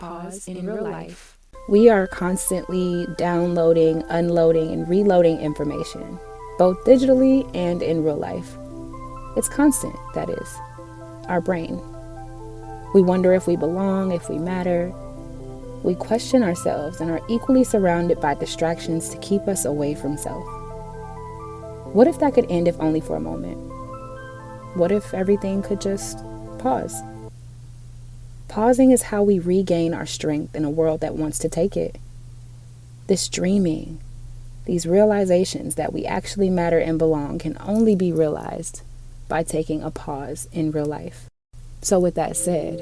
Pause in real life. We are constantly downloading, unloading, and reloading information, both digitally and in real life. It's constant, that is. Our brain. We wonder if we belong, if we matter. We question ourselves and are equally surrounded by distractions to keep us away from self. What if that could end, if only for a moment? What if everything could just pause? Pausing is how we regain our strength in a world that wants to take it. This dreaming, these realizations that we actually matter and belong can only be realized by taking a pause in real life. So with that said,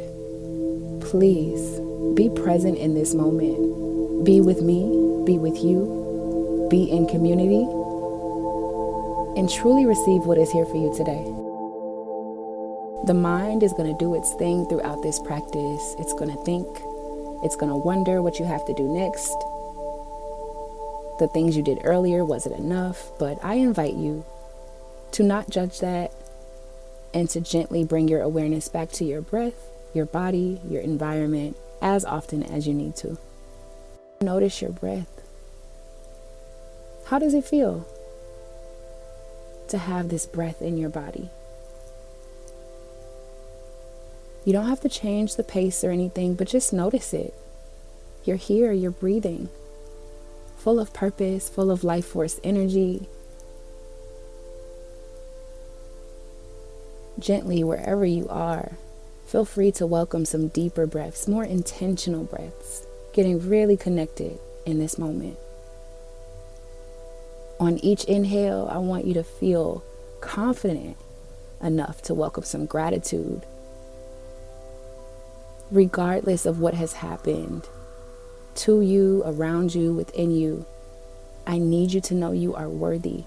please be present in this moment. Be with me, be with you, be in community, and truly receive what is here for you today. The mind is going to do its thing throughout this practice. It's going to think. It's going to wonder what you have to do next. The things you did earlier, was it enough? But I invite you to not judge that and to gently bring your awareness back to your breath, your body, your environment as often as you need to. Notice your breath. How does it feel to have this breath in your body? You don't have to change the pace or anything, but just notice it. You're here, you're breathing, full of purpose, full of life force energy. Gently, wherever you are, feel free to welcome some deeper breaths, more intentional breaths, getting really connected in this moment. On each inhale, I want you to feel confident enough to welcome some gratitude. Regardless of what has happened to you, around you, within you, I need you to know you are worthy,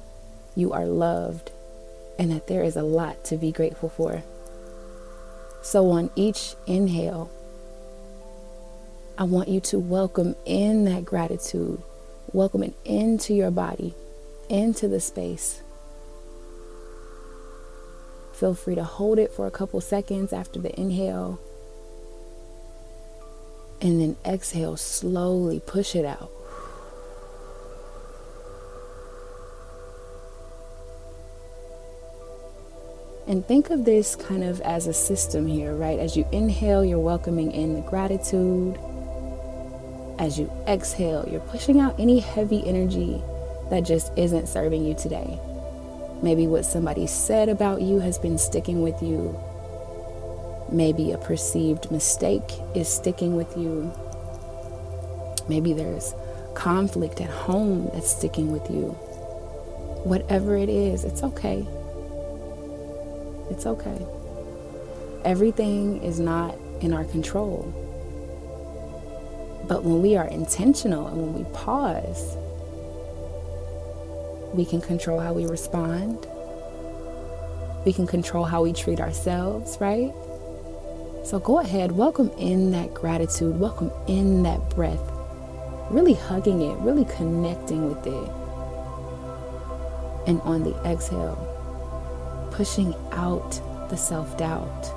you are loved, and that there is a lot to be grateful for. So on each inhale, I want you to welcome in that gratitude, welcome it into your body, into the space. Feel free to hold it for a couple seconds after the inhale. And then exhale, slowly push it out. And think of this kind of as a system here, right? As you inhale, you're welcoming in the gratitude. As you exhale, you're pushing out any heavy energy that just isn't serving you today. Maybe what somebody said about you has been sticking with you. Maybe a perceived mistake is sticking with you. Maybe there's conflict at home that's sticking with you. Whatever it is, it's okay. It's okay. Everything is not in our control. But when we are intentional and when we pause, we can control how we respond. We can control how we treat ourselves, right? So go ahead, welcome in that gratitude, welcome in that breath, really hugging it, really connecting with it. And on the exhale, pushing out the self-doubt,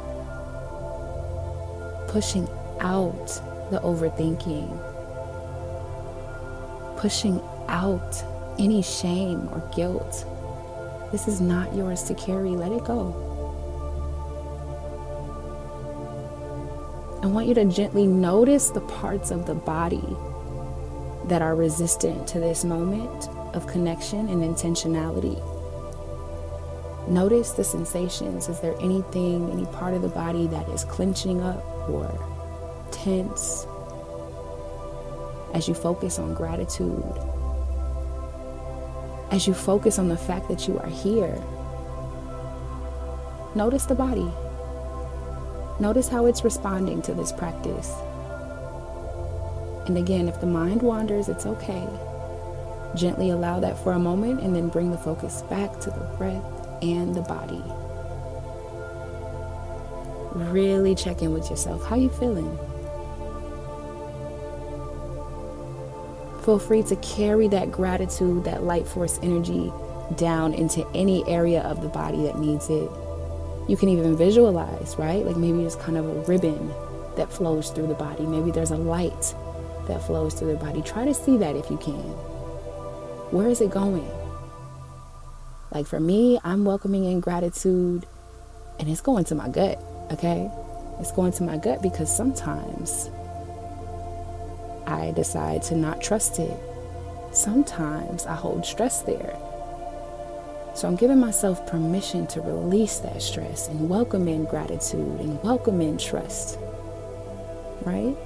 pushing out the overthinking, pushing out any shame or guilt. This is not yours to carry. Let it go. I want you to gently notice the parts of the body that are resistant to this moment of connection and intentionality. Notice the sensations. Is there anything, any part of the body that is clenching up or tense? As you focus on gratitude, as you focus on the fact that you are here, notice the body. Notice how it's responding to this practice. And again, if the mind wanders, it's okay. Gently allow that for a moment and then bring the focus back to the breath and the body. Really check in with yourself. How you feeling? Feel free to carry that gratitude, that light force energy down into any area of the body that needs it. You can even visualize, right? Like maybe just kind of a ribbon that flows through the body. Maybe there's a light that flows through the body. Try to see that if you can. Where is it going? Like for me, I'm welcoming in gratitude, and it's going to my gut, okay? It's going to my gut because sometimes I decide to not trust it. Sometimes I hold stress there. So I'm giving myself permission to release that stress and welcome in gratitude and welcome in trust, right?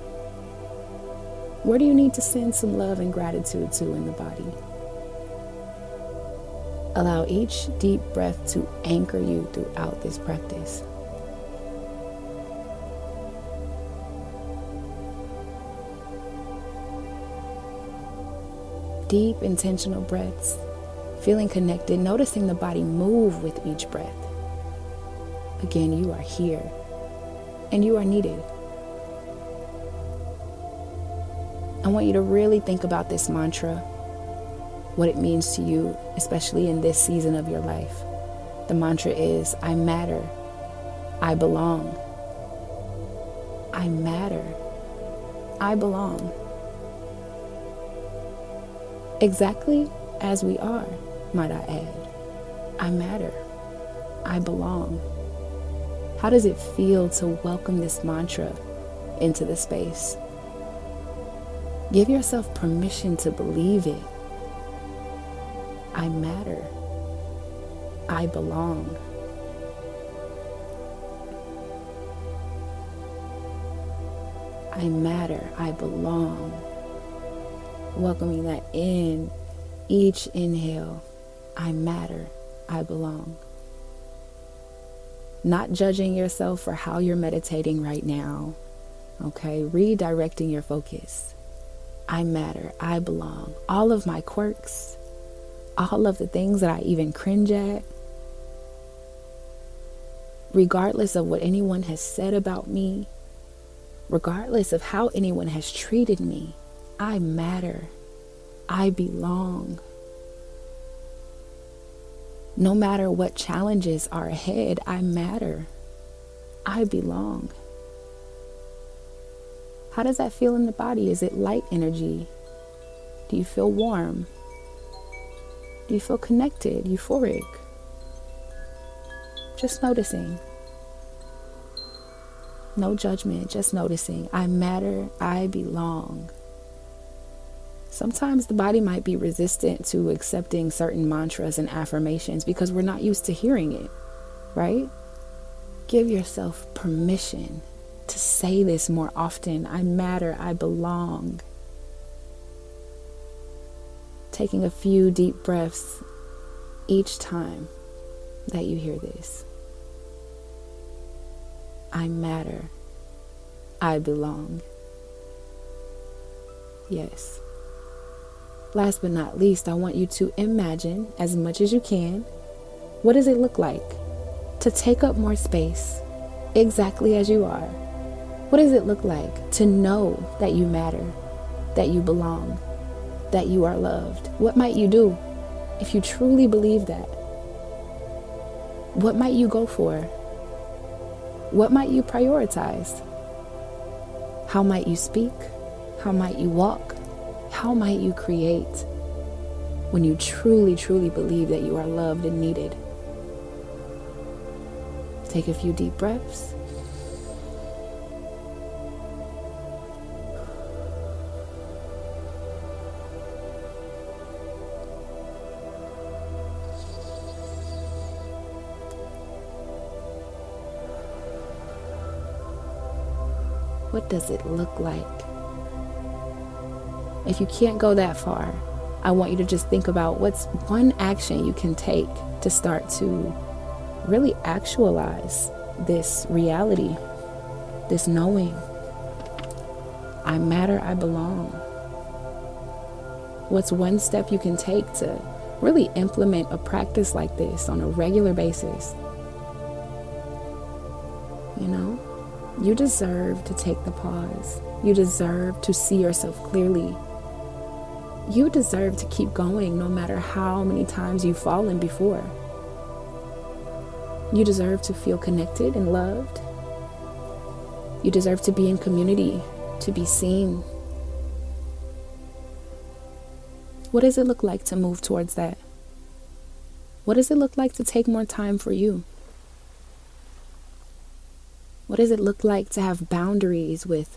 Where do you need to send some love and gratitude to in the body? Allow each deep breath to anchor you throughout this practice. Deep, intentional breaths, feeling connected, noticing the body move with each breath. Again, you are here and you are needed. I want you to really think about this mantra, what it means to you, especially in this season of your life. The mantra is, I matter, I belong. I matter, I belong. Exactly as we are, might I add. I matter, I belong. How does it feel to welcome this mantra into the space? Give yourself permission to believe it. I matter. I belong. I matter. I belong. Welcoming that in each inhale. I matter. I belong. Not judging yourself for how you're meditating right now. Okay, redirecting your focus. I matter, I belong. All of my quirks, all of the things that I even cringe at, regardless of what anyone has said about me, regardless of how anyone has treated me, I matter, I belong. No matter what challenges are ahead, I matter, I belong. How does that feel in the body? Is it light energy? Do you feel warm? Do you feel connected, euphoric? Just noticing. No judgment, just noticing. I matter, I belong. Sometimes the body might be resistant to accepting certain mantras and affirmations because we're not used to hearing it, right? Give yourself permission to say this more often. I matter, I belong. Taking a few deep breaths each time that you hear this. I matter, I belong. Yes. Last but not least, I want you to imagine as much as you can, what does it look like to take up more space exactly as you are? What does it look like to know that you matter, that you belong, that you are loved? What might you do if you truly believe that? What might you go for? What might you prioritize? How might you speak? How might you walk? How might you create when you truly, truly believe that you are loved and needed? Take a few deep breaths. What does it look like? If you can't go that far, I want you to just think about what's one action you can take to start to really actualize this reality, this knowing. I matter, I belong. What's one step you can take to really implement a practice like this on a regular basis? You know? You deserve to take the pause. You deserve to see yourself clearly. You deserve to keep going no matter how many times you've fallen before. You deserve to feel connected and loved. You deserve to be in community, to be seen. What does it look like to move towards that? What does it look like to take more time for you? What does it look like to have boundaries with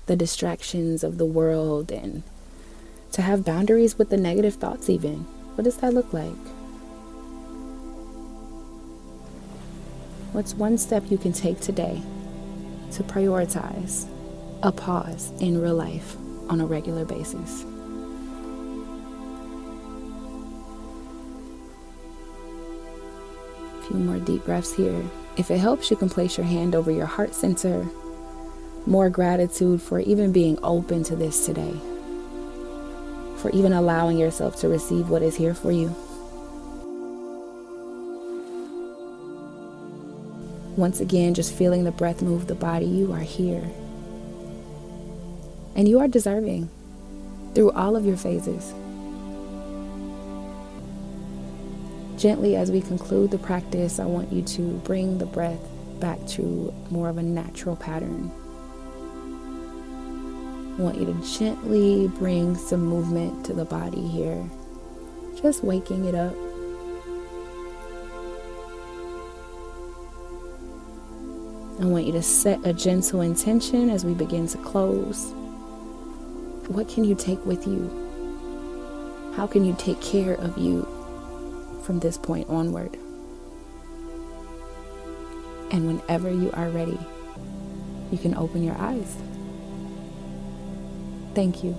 the distractions of the world, and to have boundaries with the negative thoughts even? What does that look like? What's one step you can take today to prioritize a pause in real life on a regular basis? A few more deep breaths here. If it helps, you can place your hand over your heart center. More gratitude for even being open to this today, for even allowing yourself to receive what is here for you. Once again, just feeling the breath move the body. You are here. And you are deserving through all of your phases. Gently, as we conclude the practice, I want you to bring the breath back to more of a natural pattern. I want you to gently bring some movement to the body here, just waking it up. I want you to set a gentle intention as we begin to close. What can you take with you? How can you take care of you from this point onward? And whenever you are ready, you can open your eyes. Thank you.